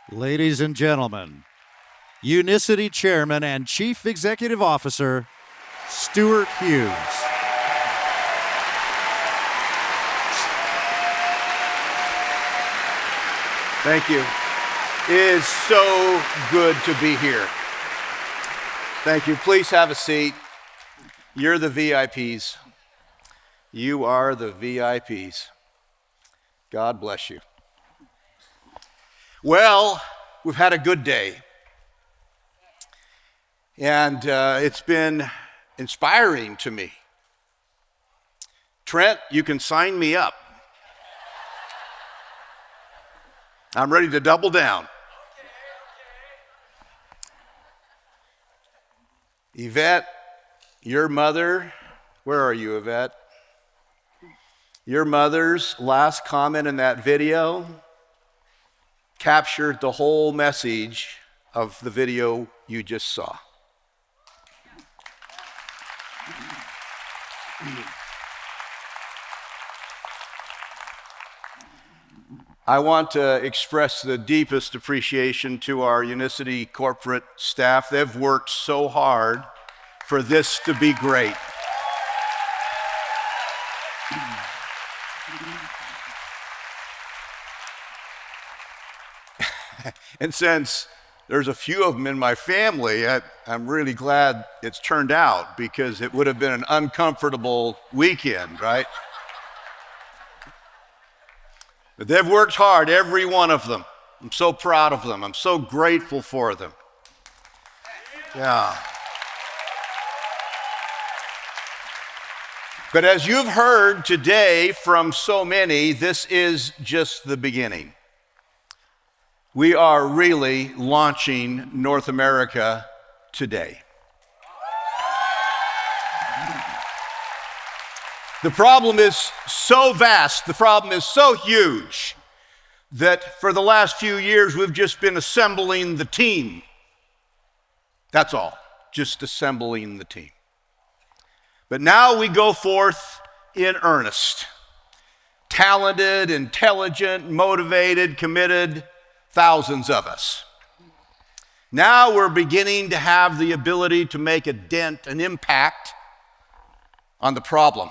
Ladies and gentlemen, Unicity Chairman and Chief Executive Officer, Stewart Hughes. Thank you. It is so good to be here. Thank you. Please have a seat. You're the VIPs. You are the VIPs. God bless you. Well, we've had a good day. And it's been inspiring to me. Trent, you can sign me up. I'm ready to double down. Yvette, your mother, where are you, Yvette? Your mother's last comment in that video captured the whole message of the video you just saw. I want to express the deepest appreciation to our Unicity corporate staff. They've worked so hard for this to be great. And since there's a few of them in my family, I'm really glad it's turned out, because it would have been an uncomfortable weekend, right? But they've worked hard, every one of them. I'm so proud of them. I'm so grateful for them. Yeah. But as you've heard today from so many, this is just the beginning. We are really launching North America today. The problem is so vast, the problem is so huge, that for the last few years we've just been assembling the team. That's all, just assembling the team. But now we go forth in earnest. Talented, intelligent, motivated, committed, thousands of us. Now we're beginning to have the ability to make a dent, an impact on the problem.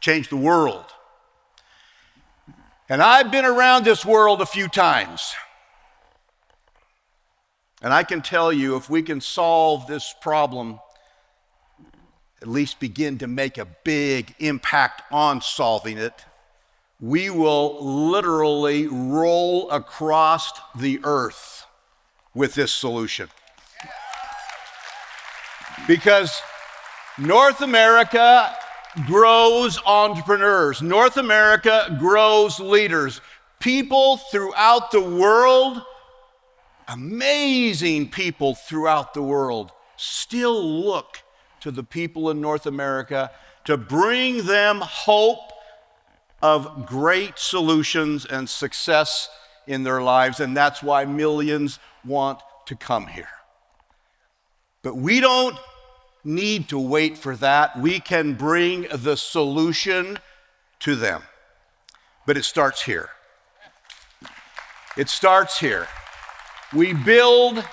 Change the world. And I've been around this world a few times. And I can tell you, if we can solve this problem, at least begin to make a big impact on solving it, we will literally roll across the earth with this solution. Because North America grows entrepreneurs. North America grows leaders. People throughout the world, amazing people throughout the world, still look to the people in North America to bring them hope of great solutions and success in their lives. And that's why millions want to come here. But we don't need to wait for that. We can bring the solution to them. But it starts here. It starts here. We build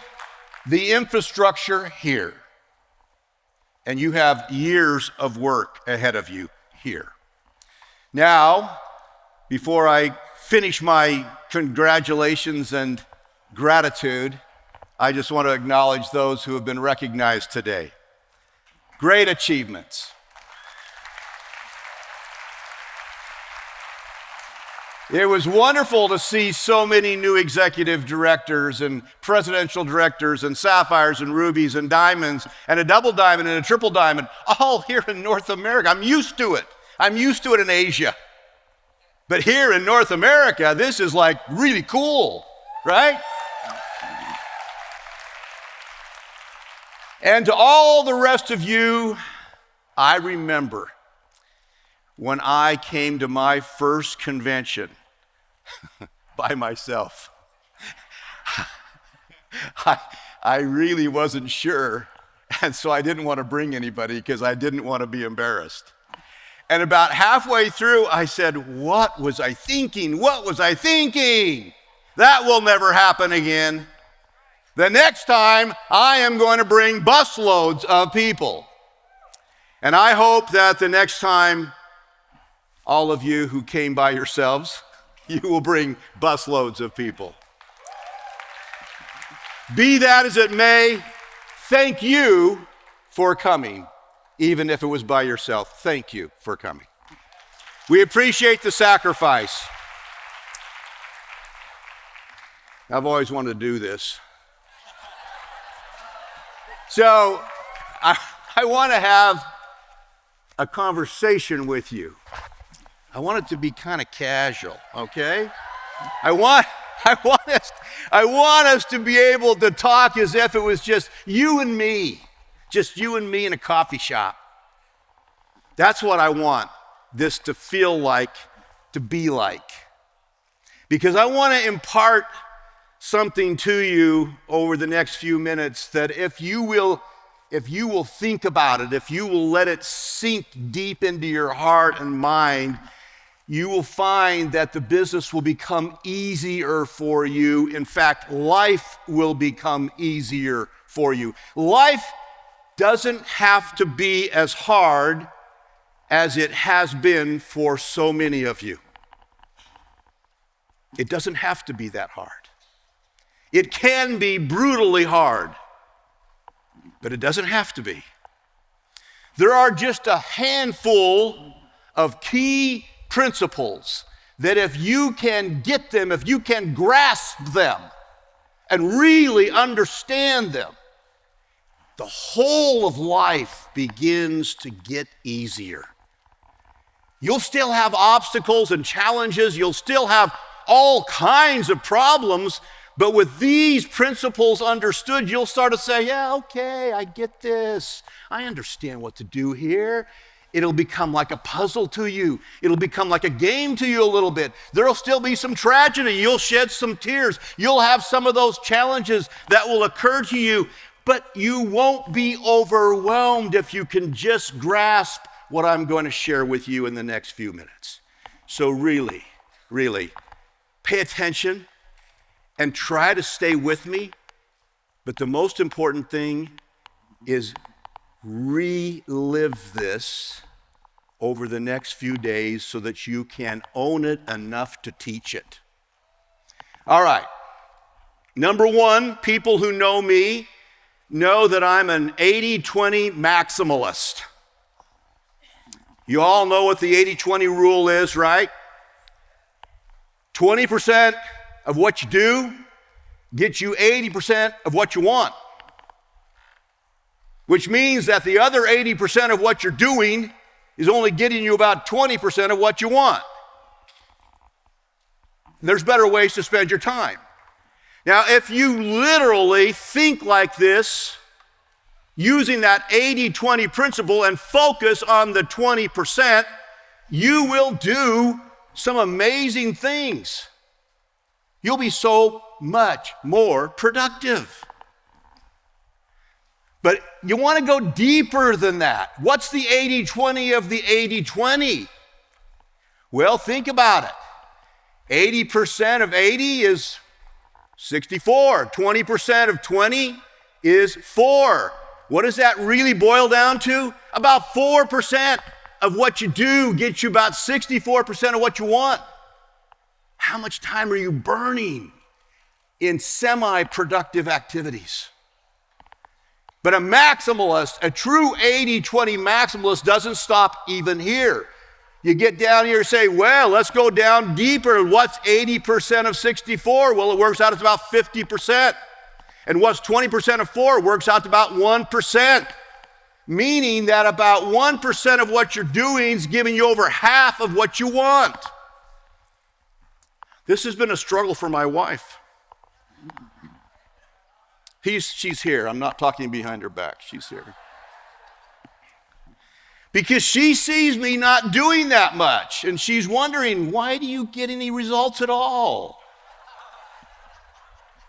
the infrastructure here. And you have years of work ahead of you here. Now, before I finish my congratulations and gratitude, I just want to acknowledge those who have been recognized today. Great achievements. It was wonderful to see so many new executive directors and presidential directors and sapphires and rubies and diamonds and a double diamond and a triple diamond, all here in North America. I'm used to it. I'm used to it in Asia. But here in North America, this is like really cool, right? And to all the rest of you, I remember when I came to my first convention by myself. I really wasn't sure, and so I didn't want to bring anybody because I didn't want to be embarrassed. And about halfway through, I said, what was I thinking? What was I thinking? That will never happen again. The next time, I am going to bring busloads of people. And I hope that the next time, all of you who came by yourselves, you will bring busloads of people. Be that as it may, thank you for coming, even if it was by yourself. Thank you for coming. We appreciate the sacrifice. I've always wanted to do this. So I want to have a conversation with you. I want it to be kind of casual, okay? I want us to be able to talk as if it was just you and me in a coffee shop. That's what I want this to feel like, to be like. Because I want to impart something to you over the next few minutes that if you will think about it, if you will let it sink deep into your heart and mind, you will find that the business will become easier for you. In fact, life will become easier for you. Life doesn't have to be as hard as it has been for so many of you. It doesn't have to be that hard. It can be brutally hard, but it doesn't have to be. There are just a handful of key principles that if you can get them, if you can grasp them and really understand them, the whole of life begins to get easier. You'll still have obstacles and challenges. You'll still have all kinds of problems. But with these principles understood, you'll start to say, yeah, okay, I get this. I understand what to do here. It'll become like a puzzle to you. It'll become like a game to you a little bit. There'll still be some tragedy. You'll shed some tears. You'll have some of those challenges that will occur to you. But you won't be overwhelmed if you can just grasp what I'm going to share with you in the next few minutes. So really, pay attention and try to stay with me. But the most important thing is relive this over the next few days so that you can own it enough to teach it. All right. Number one, people who know me know that I'm an 80-20 maximalist. You all know what the 80-20 rule is, right? 20% of what you do gets you 80% of what you want. Which means that the other 80% of what you're doing is only getting you about 20% of what you want. There's better ways to spend your time. Now, if you literally think like this, using that 80-20 principle and focus on the 20%, you will do some amazing things. You'll be so much more productive. But you want to go deeper than that. What's the 80-20 of the 80-20? Well, think about it. 80% of 80 is 64. 20% of 20 is 4. What does that really boil down to? About 4% of what you do gets you about 64% of what you want. How much time are you burning in semi-productive activities? But a maximalist, a true 80-20 maximalist doesn't stop even here. You get down here and say, well, let's go down deeper. What's 80% of 64? Well, it works out to about 50%. And what's 20% of 4? It works out to about 1%. Meaning that about 1% of what you're doing is giving you over half of what you want. This has been a struggle for my wife. She's here. I'm not talking behind her back. She's here. Because she sees me not doing that much, and she's wondering, why do you get any results at all?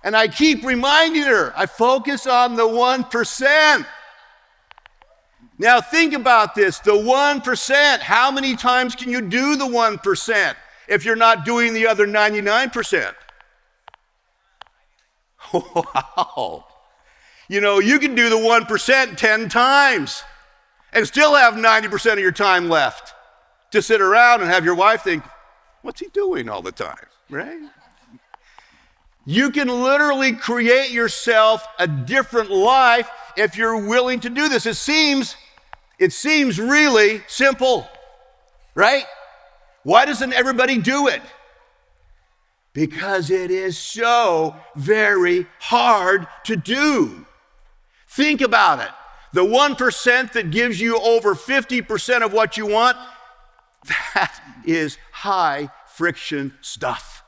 And I keep reminding her, I focus on the 1%. Now think about this, the 1%, how many times can you do the 1% if you're not doing the other 99%? Wow. You know, you can do the 1% 10 times and still have 90% of your time left to sit around and have your wife think, what's he doing all the time, right? You can literally create yourself a different life if you're willing to do this. It seems really simple, right? Why doesn't everybody do it? Because it is so very hard to do. Think about it. The 1% that gives you over 50% of what you want, that is high friction stuff.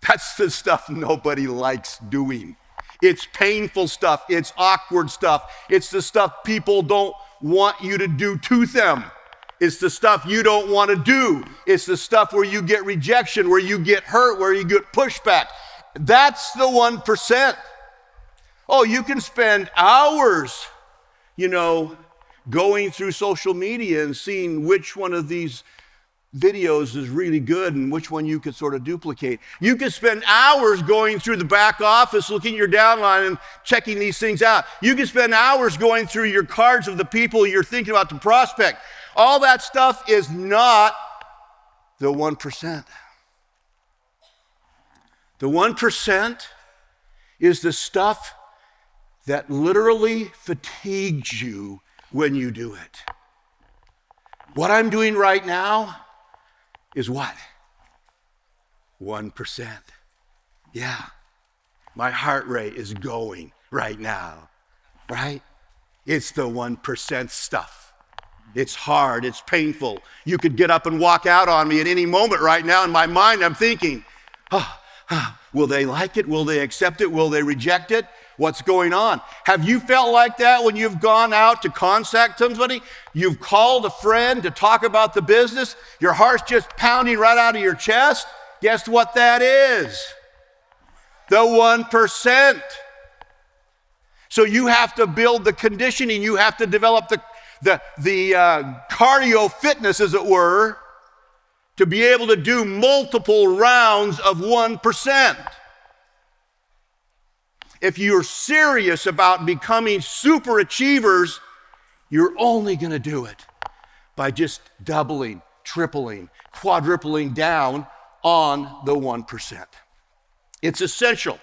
That's the stuff nobody likes doing. It's painful stuff. It's awkward stuff. It's the stuff people don't want you to do to them. It's the stuff you don't want to do. It's the stuff where you get rejection, where you get hurt, where you get pushback. That's the 1%. Oh, you can spend hours, going through social media and seeing which one of these videos is really good and which one you could sort of duplicate. You could spend hours going through the back office, looking at your downline and checking these things out. You could spend hours going through your cards of the people you're thinking about to prospect. All that stuff is not the 1%. The 1% is the stuff that literally fatigues you when you do it. What I'm doing right now is what? 1%. Yeah. My heart rate is going right now, right? It's the 1% stuff. It's hard, it's painful. You could get up and walk out on me at any moment right now. In my mind, I'm thinking, will they like it? Will they accept it? Will they reject it? What's going on? Have you felt like that when you've gone out to contact somebody? You've called a friend to talk about the business. Your heart's just pounding right out of your chest. Guess what that is? The 1%. So you have to build the conditioning. You have to develop the cardio fitness, as it were, to be able to do multiple rounds of 1%. If you're serious about becoming super achievers, you're only going to do it by just doubling, tripling, quadrupling down on the 1%. It's essential.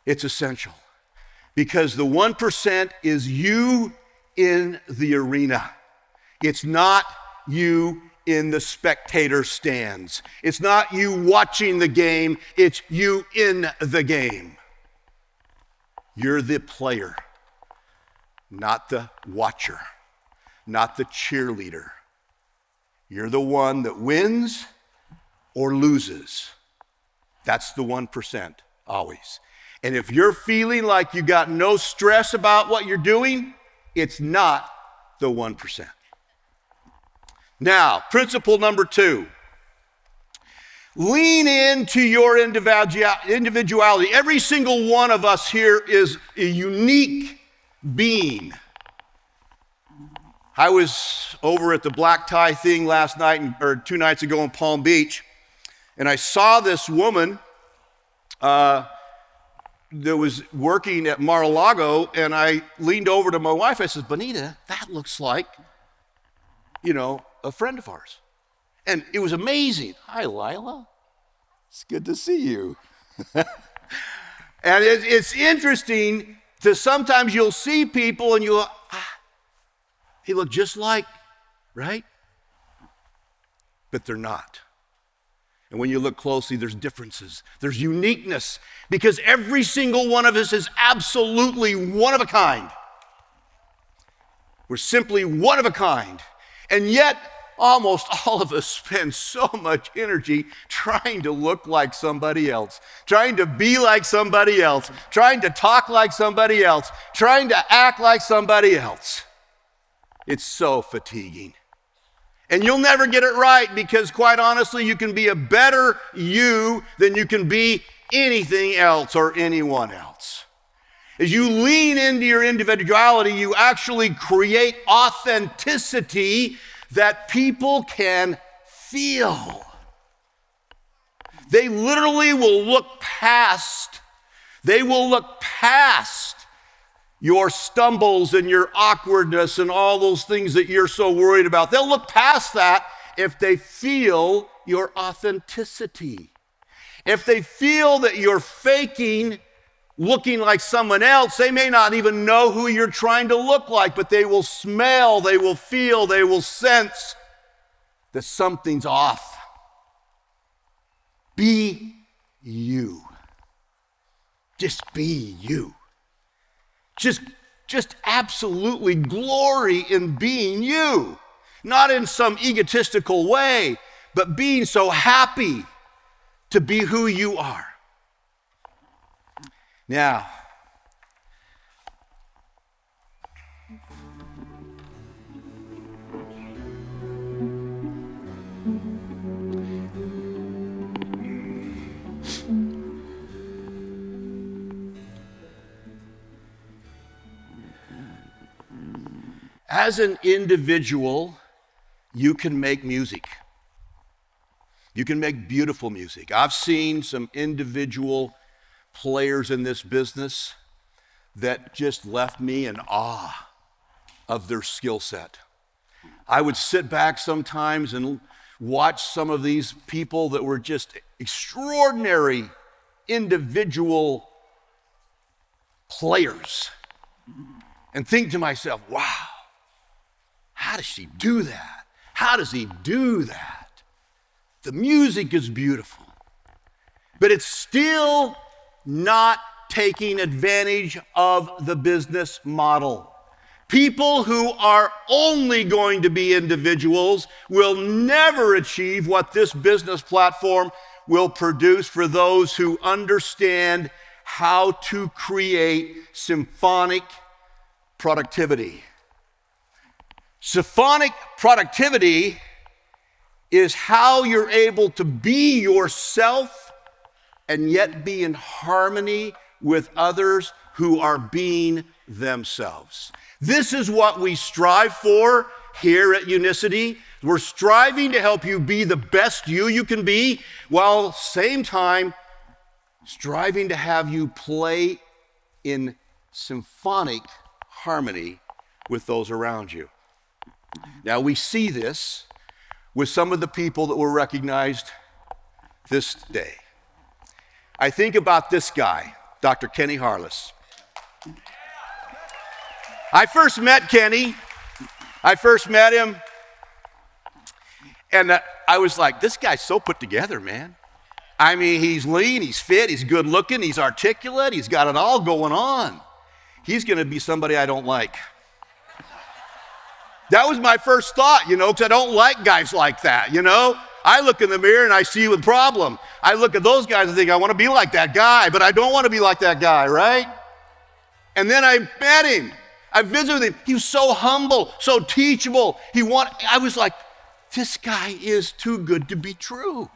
It's essential because the 1% is you in the arena. It's not you in the spectator stands. It's not you watching the game. It's you in the game. You're the player, not the watcher, not the cheerleader. You're the one that wins or loses. That's the 1%, always. And if you're feeling like you got no stress about what you're doing, it's not the 1%. Now, principle number 2. Lean into your individuality. Every single one of us here is a unique being. I was over at the black tie thing last night, or 2 nights ago in Palm Beach, and I saw this woman that was working at Mar-a-Lago, and I leaned over to my wife. I said, Bonita, that looks like, a friend of ours. And it was amazing. Hi, Lila. It's good to see you. And it's interesting to sometimes you'll see people and you'll, they look just like, right? But they're not. And when you look closely, there's differences. There's uniqueness because every single one of us is absolutely one of a kind. We're simply one of a kind. And yet, almost all of us spend so much energy trying to look like somebody else, trying to be like somebody else, trying to talk like somebody else, trying to act like somebody else. It's so fatiguing. And you'll never get it right because, quite honestly, you can be a better you than you can be anything else or anyone else. As you lean into your individuality, you actually create authenticity that people can feel. They literally will look past They will look past your stumbles and your awkwardness and all those things that you're so worried about. They'll look past that if they feel your authenticity. If they feel that you're faking, looking like someone else, they may not even know who you're trying to look like, but they will smell, they will feel, they will sense that something's off. Be you. Just be you. Just absolutely glory in being you. Not in some egotistical way, but being so happy to be who you are. Now, as an individual, you can make music. You can make beautiful music. I've seen some individual players in this business that just left me in awe of their skill set. I would sit back sometimes and watch some of these people that were just extraordinary individual players and think to myself, wow, how does she do that? How does he do that? The music is beautiful, but it's still not taking advantage of the business model. People who are only going to be individuals will never achieve what this business platform will produce for those who understand how to create symphonic productivity. Symphonic productivity is how you're able to be yourself and yet be in harmony with others who are being themselves. This is what we strive for here at Unicity. We're striving to help you be the best you can be, while same time striving to have you play in symphonic harmony with those around you. Now we see this with some of the people that were recognized this day. I think about this guy, Dr. Kenny Harless. I first met Kenny. I first met him, and I was like, this guy's so put together, man. I mean, he's lean, he's fit, he's good looking, he's articulate, he's got it all going on. He's gonna be somebody I don't like. That was my first thought, because I don't like guys like that, I look in the mirror and I see the problem. I look at those guys and think, I want to be like that guy, but I don't want to be like that guy, right? And then I met him. I visited with him. He was so humble, so teachable. I was like, this guy is too good to be true.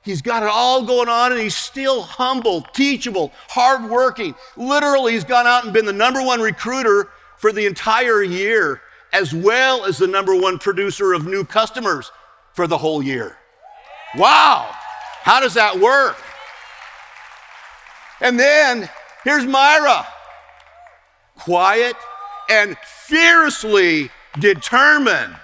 He's got it all going on, and he's still humble, teachable, hardworking. Literally, he's gone out and been the #1 recruiter for the entire year, as well as the #1 producer of new customers for the whole year. Wow, how does that work? And then here's Myra, quiet and fiercely determined,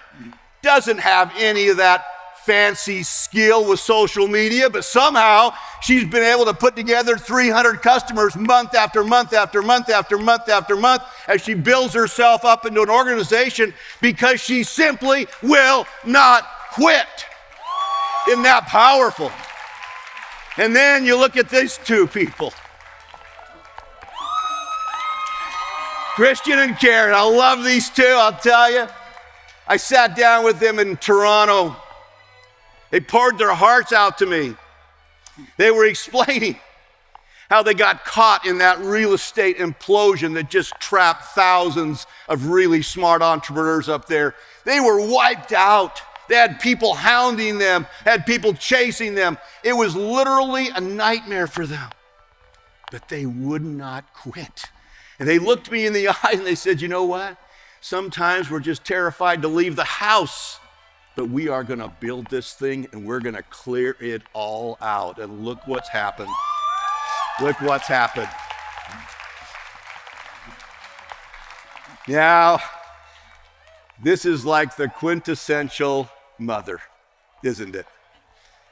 doesn't have any of that fancy skill with social media, but somehow she's been able to put together 300 customers month after month after month after month after month as she builds herself up into an organization because she simply will not quit. Isn't that powerful? And then you look at these two people, Christian and Karen. I love these two, I'll tell you. I sat down with them in Toronto. They poured their hearts out to me. They were explaining how they got caught in that real estate implosion that just trapped thousands of really smart entrepreneurs up there. They were wiped out. They had people hounding them, had people chasing them. It was literally a nightmare for them. But they would not quit. And they looked me in the eye and they said, you know what? Sometimes we're just terrified to leave the house. But we are going to build this thing and we're going to clear it all out. And look what's happened. Look what's happened. Now, this is like the quintessential mother, isn't it?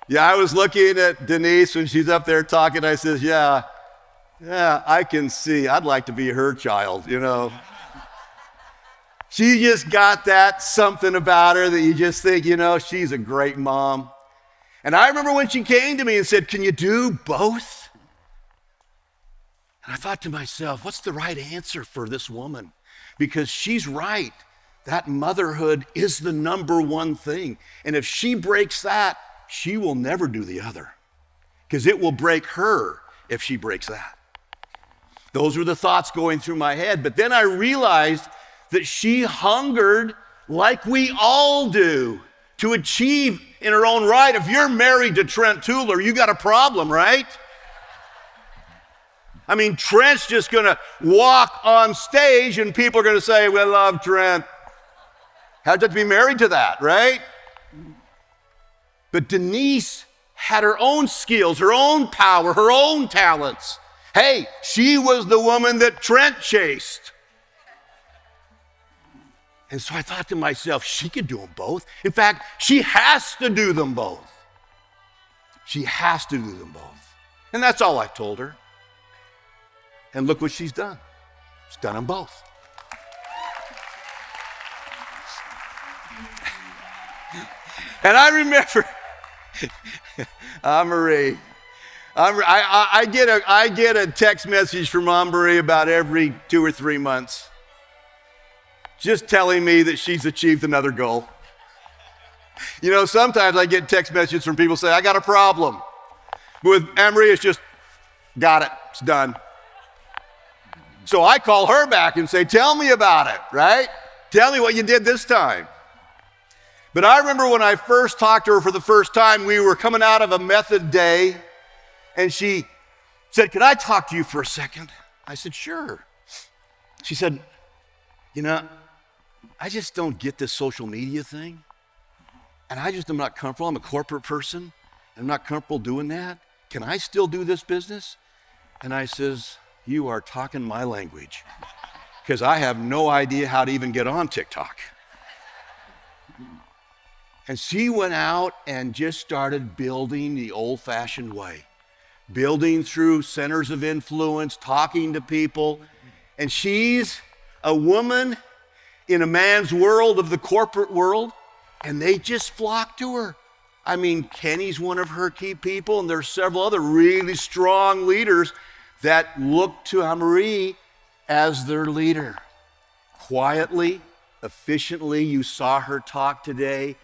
Yeah, I was looking at Denise when she's up there talking. I says, yeah, I can see. I'd like to be her child, you know. She just got that something about her that you just think, you know, she's a great mom. And I remember when she came to me and said, can you do both? And I thought to myself, what's the right answer for this woman? Because she's right. That motherhood is the number one thing. And if she breaks that, she will never do the other. Because it will break her if she breaks that. Those were the thoughts going through my head. But then I realized that she hungered like we all do to achieve in her own right. If you're married to Trent Tuller, you got a problem, right? I mean, Trent's just going to walk on stage and people are going to say, we love Trent. How'd you have to be married to that, right? But Denise had her own skills, her own power, her own talents. Hey, she was the woman that Trent chased. And so I thought to myself, she could do them both. In fact, she has to do them both. She has to do them both. And that's all I told her. And look what she's done. She's done them both. And I remember, Marie, I get a text message from Marie about every 2 or 3 months, just telling me that she's achieved another goal. You know, sometimes I get text messages from people saying, I got a problem. But with Marie, it's just, got it, it's done. So I call her back and say, tell me about it, right? Tell me what you did this time. But I remember when I first talked to her for the first time, we were coming out of a method day, and she said, can I talk to you for a second? I said, sure. She said, you know, I just don't get this social media thing, and I just am not comfortable. I'm a corporate person, and I'm not comfortable doing that. Can I still do this business? And I says, you are talking my language, because I have no idea how to even get on TikTok. And she went out and just started building the old-fashioned way, building through centers of influence, talking to people. And she's a woman in a man's world of the corporate world, and they just flock to her. I mean, Kenny's one of her key people, and there's several other really strong leaders that look to Marie as their leader. Quietly, efficiently, you saw her talk today.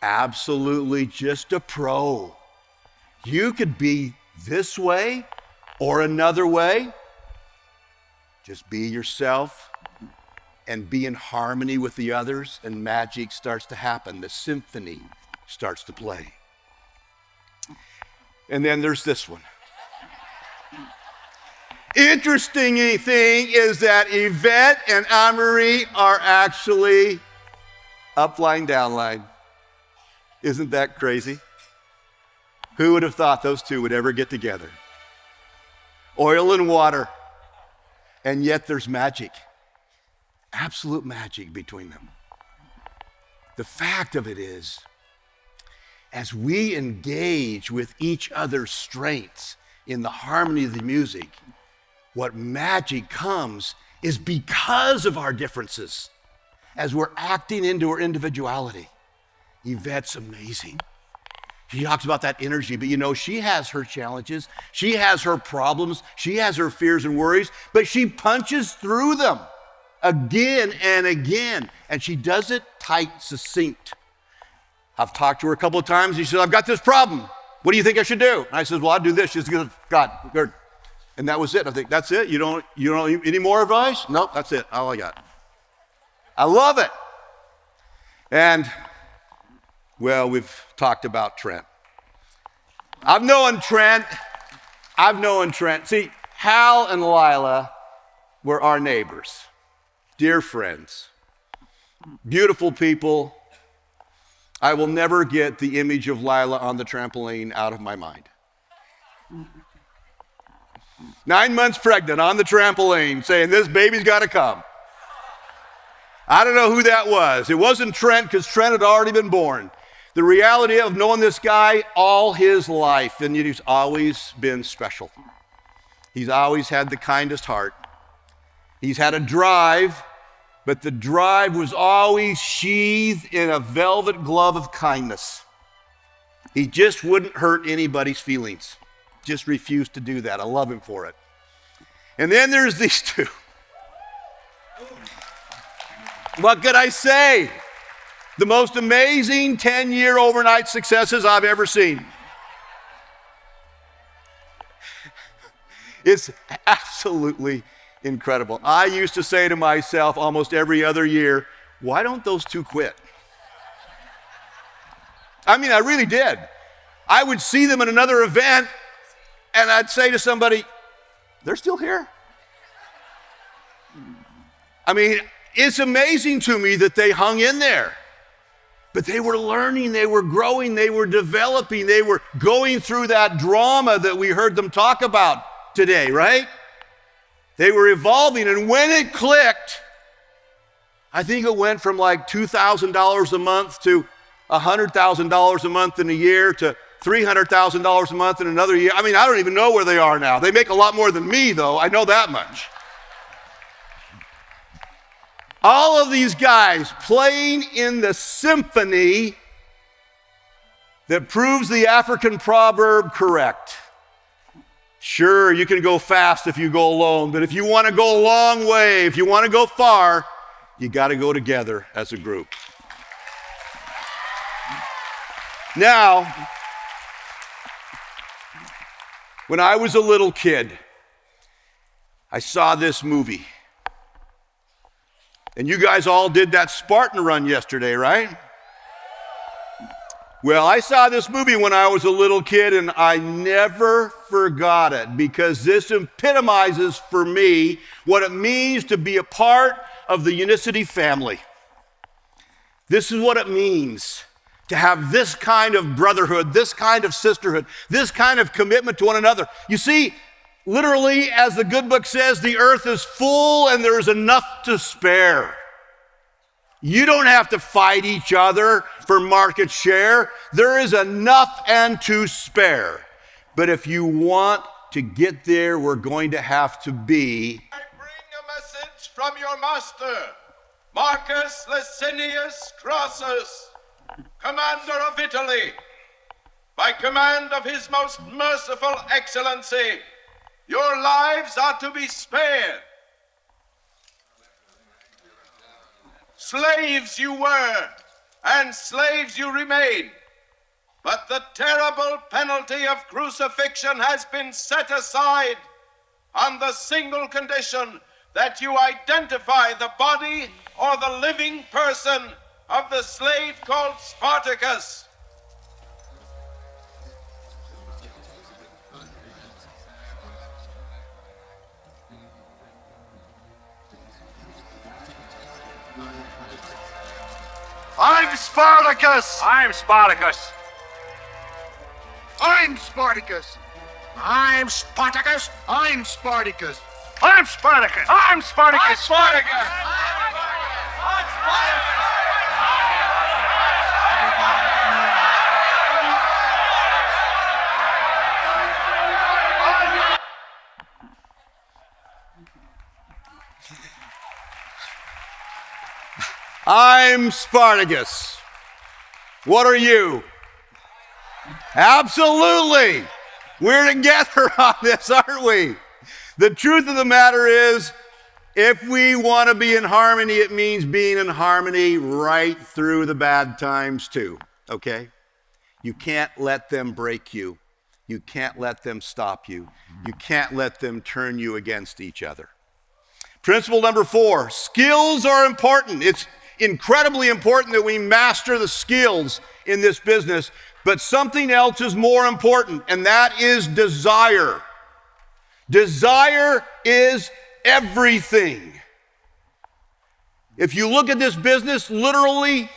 Absolutely just a pro. You could be this way or another way. Just be yourself and be in harmony with the others, and magic starts to happen. The symphony starts to play. And then there's this one. Interesting thing is that Yvette and Anne-Marie are actually upline, downline. Isn't that crazy? Who would have thought those two would ever get together? Oil and water. And yet there's magic. Absolute magic between them. The fact of it is, as we engage with each other's strengths in the harmony of the music, what magic comes is because of our differences, as we're acting into our individuality. Yvette's amazing. She talks about that energy, but you know, she has her challenges, she has her problems, she has her fears and worries, but she punches through them again and again, and she does it tight, succinct. I've talked to her a couple of times. She said, I've got this problem. What do you think I should do? And I said, well, I'll do this. She said, God, good. And that was it. I think, that's it? You don't need any more advice? Nope, that's it. All I got. I love it. And, well, we've talked about Trent. I've known Trent. See, Hal and Lila were our neighbors, dear friends, beautiful people. I will never get the image of Lila on the trampoline out of my mind. 9 months pregnant on the trampoline saying, this baby's got to come. I don't know who that was. It wasn't Trent because Trent had already been born. The reality of knowing this guy all his life, and he's always been special. He's always had the kindest heart. He's had a drive, but the drive was always sheathed in a velvet glove of kindness. He just wouldn't hurt anybody's feelings. Just refused to do that. I love him for it. And then there's these two. What could I say? The most amazing 10-year overnight successes I've ever seen. It's absolutely incredible. I used to say to myself almost every other year, why don't those two quit? I mean, I really did. I would see them at another event and I'd say to somebody, they're still here. I mean, it's amazing to me that they hung in there. But they were learning, they were growing, they were developing, they were going through that drama that we heard them talk about today, right? They were evolving, and when it clicked, I think it went from like $2,000 a month to $100,000 a month in a year to $300,000 a month in another year. I mean, I don't even know where they are now. They make a lot more than me, though. I know that much. All of these guys playing in the symphony that proves the African proverb correct. Sure, you can go fast if you go alone, but if you want to go a long way, if you want to go far, you got to go together as a group. Now, when I was a little kid, I saw this movie. And you guys all did that Spartan run yesterday, right? Well, I saw this movie when I was a little kid, and I never forgot it because this epitomizes for me what it means to be a part of the Unicity family. This is what it means to have this kind of brotherhood, this kind of sisterhood, this kind of commitment to one another. You see, literally, as the good book says, the earth is full and there is enough to spare. You don't have to fight each other for market share. There is enough and to spare. But if you want to get there, we're going to have to be. I bring a message from your master, Marcus Licinius Crassus, commander of Italy. By command of his most merciful excellency, your lives are to be spared. Slaves you were, and slaves you remain. But the terrible penalty of crucifixion has been set aside on the single condition that you identify the body or the living person of the slave called Spartacus. I'm Spartacus! I'm Spartacus. I'm Spartacus! I'm Spartacus. I'm Spartacus! I'm Spartacus. I'm Spartacus. I'm Spartacus! I'm Spartacus. What are you? Absolutely. We're together on this, aren't we? The truth of the matter is, if we want to be in harmony, it means being in harmony right through the bad times too, okay? You can't let them break you. You can't let them stop you. You can't let them turn you against each other. Principle number 4, skills are important. It's incredibly important that we master the skills in this business, but something else is more important, and that is desire. Desire is everything. If you look at this business, literally,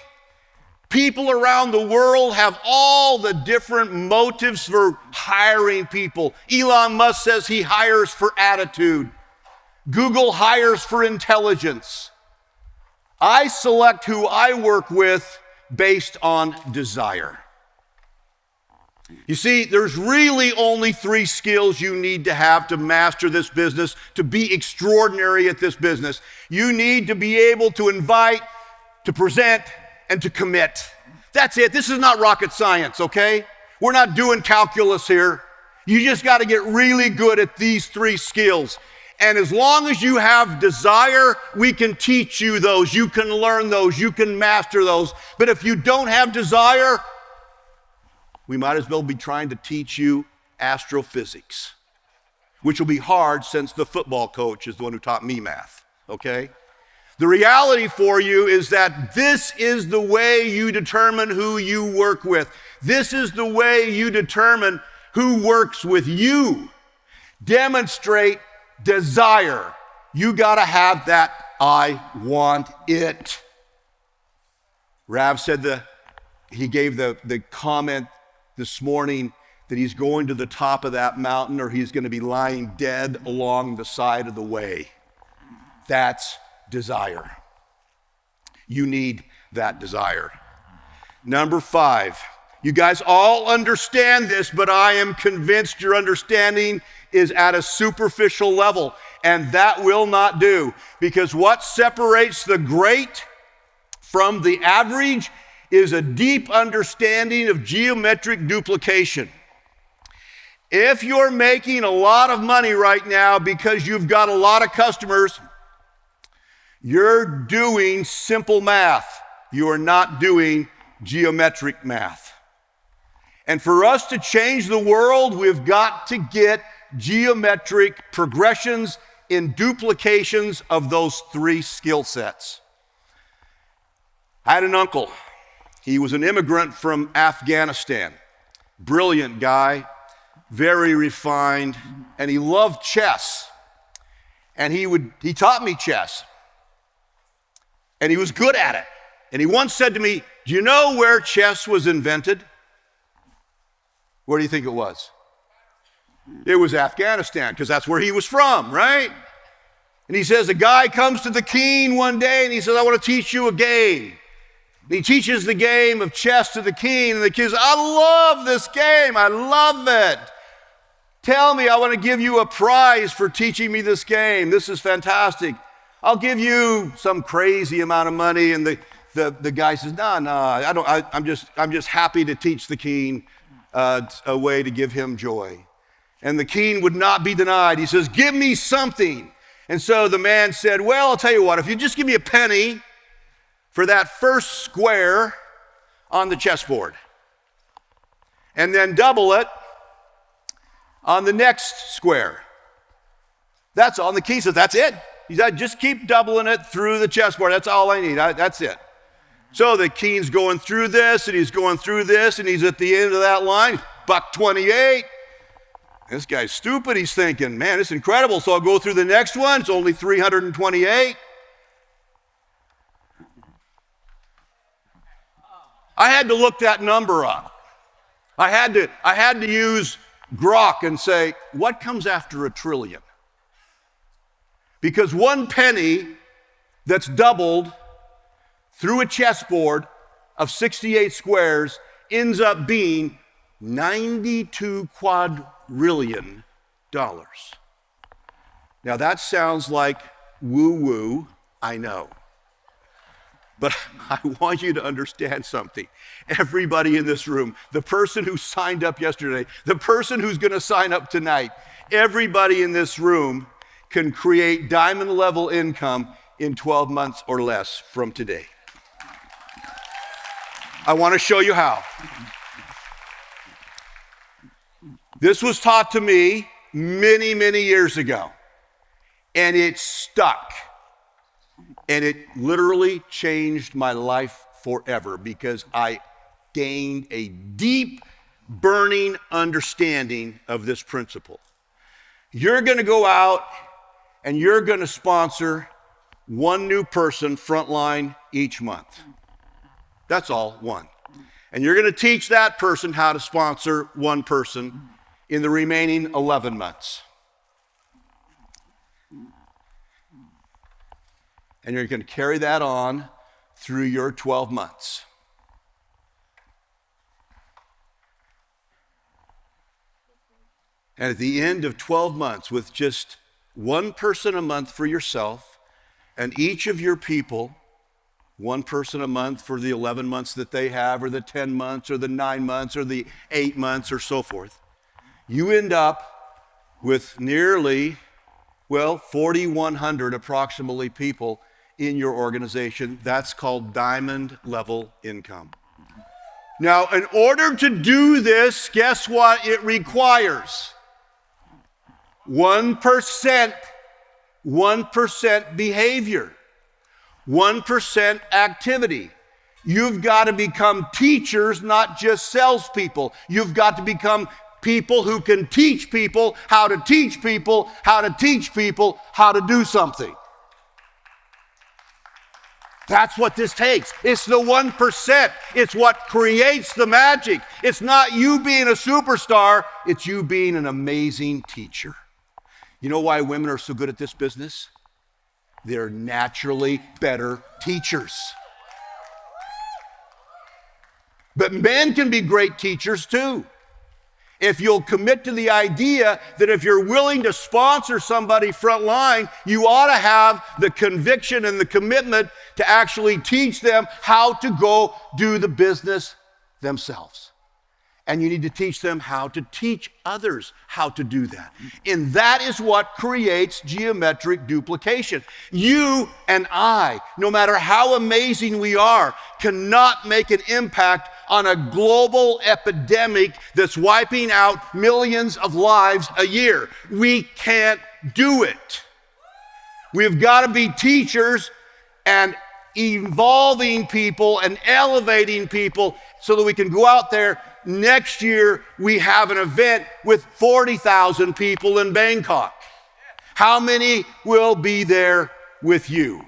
People around the world have all the different motives for hiring people. Elon Musk says he hires for attitude. Google hires for intelligence. I select who I work with based on desire. You see, there's really only 3 skills you need to have to master this business, to be extraordinary at this business. You need to be able to invite, to present, and to commit. That's it. This is not rocket science, okay? We're not doing calculus here. You just got to get really good at these 3 skills. And as long as you have desire, we can teach you those. You can learn those. You can master those. But if you don't have desire, we might as well be trying to teach you astrophysics, which will be hard since the football coach is the one who taught me math, okay? The reality for you is that this is the way you determine who you work with. This is the way you determine who works with you. Demonstrate desire. You got to have that I want it. Rav said he gave the comment this morning that he's going to the top of that mountain or he's going to be lying dead along the side of the way. That's desire. You need that desire. Number 5, you guys all understand this, but I am convinced your understanding is at a superficial level, and that will not do, because what separates the great from the average is a deep understanding of geometric duplication. If you're making a lot of money right now because you've got a lot of customers, you're doing simple math. You are not doing geometric math. And for us to change the world, we've got to get geometric progressions in duplications of those 3 skill sets. I had an uncle. He was an immigrant from Afghanistan. Brilliant guy, very refined, and he loved chess. And he taught me chess. And he was good at it. And he once said to me, "Do you know where chess was invented?" Where do you think it was? It was Afghanistan, because that's where he was from, right? And he says, a guy comes to the king one day and he says, "I want to teach you a game." And he teaches the game of chess to the king, and the king says, "I love this game. I love it. Tell me, I want to give you a prize for teaching me this game. This is fantastic. I'll give you some crazy amount of money." And the guy says, "No, I'm just happy to teach the king a way to give him joy." And the king would not be denied. He says, "Give me something." And so the man said, "Well, I'll tell you what, if you just give me a penny for that first square on the chessboard, and then double it on the next square." That's all. And the king says, "That's it." He said, "Just keep doubling it through the chessboard. That's all I need. That's it." So the king's going through this, and he's going through this, and he's at the end of that line, $1.28. This guy's stupid. He's thinking, "Man, it's incredible." So I'll go through the next one. It's only 328. I had to look that number up. I had to use Grok and say, what comes after a trillion? Because one penny that's doubled through a chessboard of 68 squares ends up being $92 quadrillion. Now that sounds like woo-woo, I know. But I want you to understand something. Everybody in this room, the person who signed up yesterday, the person who's going to sign up tonight, everybody in this room can create diamond level income in 12 months or less from today. I want to show you how. This was taught to me many, many years ago, and it stuck. And it literally changed my life forever because I gained a deep, burning understanding of this principle. You're going to go out and you're going to sponsor one new person frontline each month. That's all, one. And you're going to teach that person how to sponsor one person in the remaining 11 months. And you're going to carry that on through your 12 months. And at the end of 12 months, with just one person a month for yourself, and each of your people, one person a month for the 11 months that they have, or the 10 months, or the 9 months, or the 8 months, or so forth, you end up with nearly, 4,100 approximately people in your organization. That's called diamond level income. Now, in order to do this, guess what it requires? 1% behavior, 1% activity. You've got to become teachers, not just salespeople. You've got to become people who can teach people how to teach people how to teach people how to do something. That's what this takes. It's the 1%. It's what creates the magic. It's not you being a superstar. It's you being an amazing teacher. You know why women are so good at this business? They're naturally better teachers. But men can be great teachers too. If you'll commit to the idea that if you're willing to sponsor somebody front line, you ought to have the conviction and the commitment to actually teach them how to go do the business themselves. And you need to teach them how to teach others how to do that. And that is what creates geometric duplication. You and I, no matter how amazing we are, cannot make an impact on a global epidemic that's wiping out millions of lives a year. We can't do it. We've got to be teachers and evolving people and elevating people so that we can go out there. Next year, we have an event with 40,000 people in Bangkok. How many will be there with you?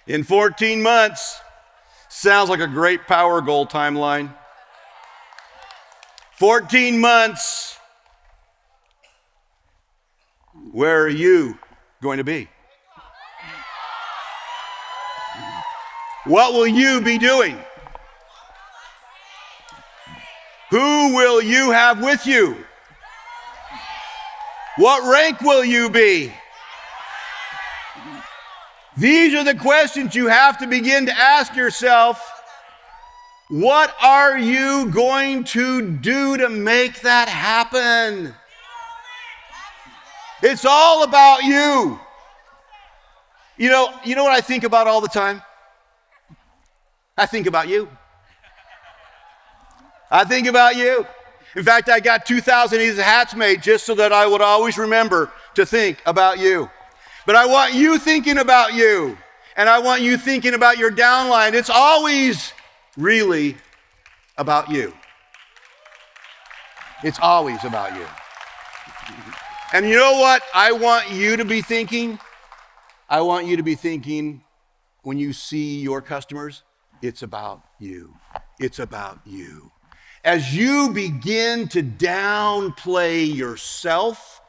In 14 months, sounds like a great power goal timeline. 14 months, where are you going to be? What will you be doing? Who will you have with you? What rank will you be? These are the questions you have to begin to ask yourself. What are you going to do to make that happen? It's all about you. You know what I think about all the time? I think about you. I think about you. In fact, I got 2,000 of these hats made just so that I would always remember to think about you. But I want you thinking about you, and I want you thinking about your downline. It's always really about you. It's always about you. And you know what I want you to be thinking? I want you to be thinking when you see your customers, it's about you. It's about you. As you begin to downplay yourself,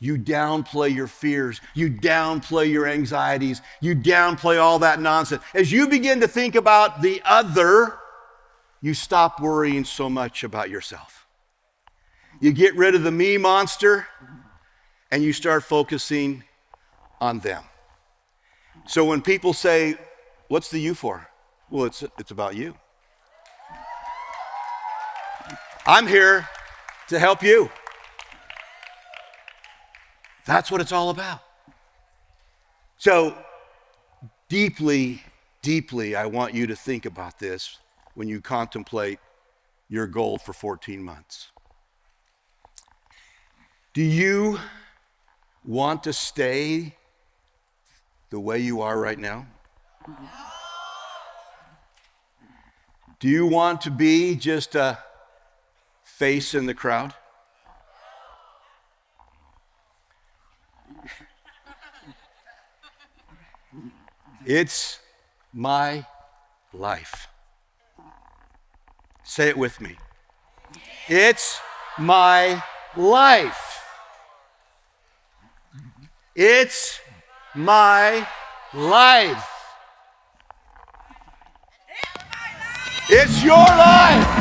you downplay your fears, you downplay your anxieties, you downplay all that nonsense. As you begin to think about the other, you stop worrying so much about yourself. You get rid of the me monster and you start focusing on them. So when people say, what's the you for? Well, it's about you. I'm here to help you. That's what it's all about. So deeply, deeply, I want you to think about this when you contemplate your goal for 14 months. Do you want to stay the way you are right now? Do you want to be just a face in the crowd? It's my life. Say it with me. It's my life. It's my life. It's your life.